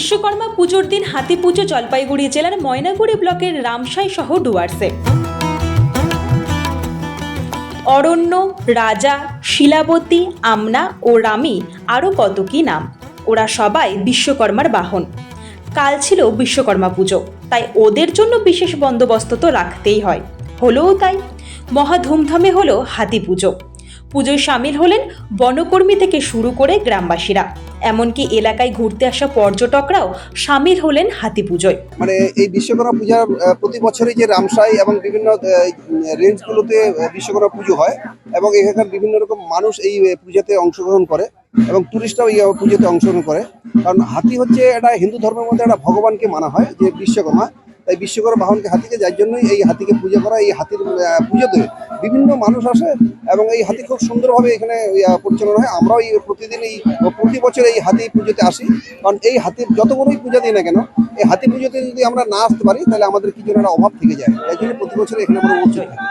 বিশ্বকর্মা পুজোর দিন হাতি পুজো জলপাইগুড়ি জেলার ময়নাগুড়ি ব্লকের রামসাই সহ ডুয়ার্সে। অরণ্য, রাজা, শিলাবতী, আমনা ও রামী আরও কত কি নাম, ওরা সবাই বিশ্বকর্মার বাহন। কাল ছিল বিশ্বকর্মা পুজো, তাই ওদের জন্য বিশেষ বন্দোবস্ত তো রাখতেই হয়। হলোও তাই। মহা ধুমধামে হলো হাতি পুজো। পুজোয় সামিল হলেন বনকর্মী থেকে শুরু করে গ্রামবাসীরা, এমনকি এলাকায় ঘুরতে আসা পর্যটকরাও সামিল হলেন হাতি পুজোয়। মানে এই বিশ্বকর্মা পূজার প্রতি বছরই যে রামসাই এবং বিভিন্ন রেঞ্জগুলোতে বিশ্বকর্মা পুজো হয় এবং এখানকার বিভিন্ন রকম মানুষ এই পূজাতে অংশগ্রহণ করে এবং টুরিস্টরাও এই পুজোতে অংশগ্রহণ করে। কারণ হাতি হচ্ছে এটা হিন্দু ধর্মের মধ্যে একটা ভগবানকে মানা হয় যে বিশ্বকর্মা, তাই বিশ্বকর্মা বাহনকে হাতিকে, যার জন্যই এই হাতিকে পূজা করা। এই হাতির পুজোতে বিভিন্ন মানুষ আসে এবং এই হাতি খুব সুন্দরভাবে এখানে পরিচালনা হয়। আমরাও এই প্রতি বছর এই হাতি পুজোতে আসি, কারণ এই হাতির যত বড়ই পূজা দিই না কেন, এই হাতি পুজোতে যদি আমরা না আসতে পারি তাহলে আমাদের কি যেন একটা অভাব থেকে যায়। এই জন্য প্রতি বছর এখানে আমরা উপস্থিত থাকি।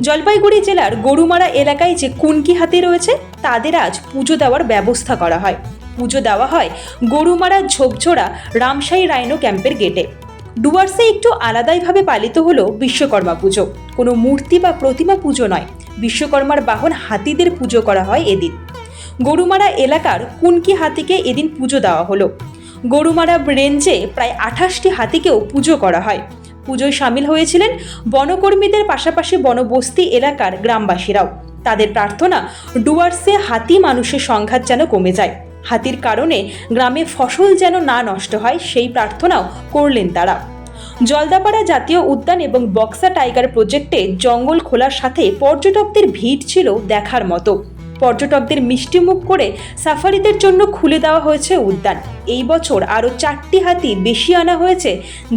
জলপাইগুড়ি জেলার গরুমারা এলাকায় যে কুনকি হাতি রয়েছে তাদের আজ পুজো দেওয়ার ব্যবস্থা করা হয়। পুজো দেওয়া হয় গরুমারা ঝোপঝোড়া রামসাই রাইনো ক্যাম্পের গেটে। ডুয়ার্সে একটু আলাদাইভাবে পালিত হলো বিশ্বকর্মা পুজো। কোনো মূর্তি বা প্রতিমা পুজো নয়, বিশ্বকর্মার বাহন হাতিদের পুজো করা হয় এদিন। গরুমারা এলাকার কুনকি হাতিকে এদিন পুজো দেওয়া হলো। গরুমারা রেঞ্জে প্রায় 28টি হাতিকেও পুজো করা হয়। পুজোয় সামিল হয়েছিলেন বনকর্মীদের পাশাপাশি বনবস্তি এলাকার গ্রামবাসীরাও। তাদের প্রার্থনা, ডুয়ার্সে হাতি মানুষের সংঘাত যেন কমে যায়, হাতির কারণে গ্রামে ফসল যেন না নষ্ট হয়, সেই প্রার্থনাও করলেন তারা। জলদাপাড়া জাতীয় উদ্যান এবং বক্সা টাইগার প্রজেক্টে জঙ্গল খোলার সাথে পর্যটকদের ভিড় ছিল দেখার মতো। পর্যটকদের মিষ্টিমুখ করে সাফারিদের জন্য খুলে দেওয়া হয়েছে উদ্যান। এই বছর আরও 4টি হাতি বেশি আনা হয়েছে,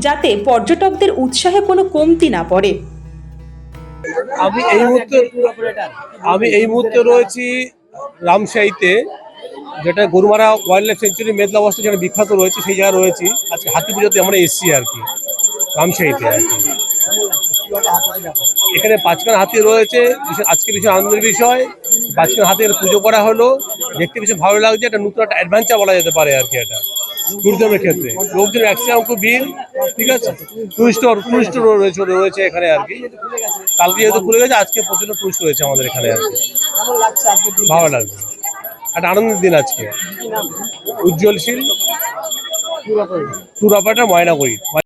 যাতে পর্যটকদের উৎসাহে কোনো কমতি না পড়ে। আমি এই মুহূর্তে রয়েছি রামসাইতে, যেটা Gorumara wild life century Medla বস্তি যেটা বিখ্যাত রয়েছে, সেই জায়গায় রয়েছি। আজকে হাতি পুজোতে আমরা এসেছি আর কি রামসাইতে আর কি। এখানে 5খানা হাতি রয়েছে, আজকে ভীষণ আনন্দের বিষয়। 5খানা হাতির পুজো করা হলো, দেখতে ভীষণ ভালো লাগছে। একটা নতুন একটা অ্যাডভেঞ্চার বলা যেতে পারে আর কি এটা ট্যুরিজমের ক্ষেত্রে। লোকজন ম্যাক্সিমাম খুব ভিড়, ঠিক আছে। টুরিস্ট রয়েছে এখানে আর কি। কালকে যেহেতু খুলে গেছে, আজকে প্রচুর টুরিস্ট রয়েছে আমাদের এখানে আর কি। ভালো লাগছে, একটা আনন্দের দিন আজকে। উজ্জ্বলশীল ট্যুর অপারেটর ময়নাগুড়ি।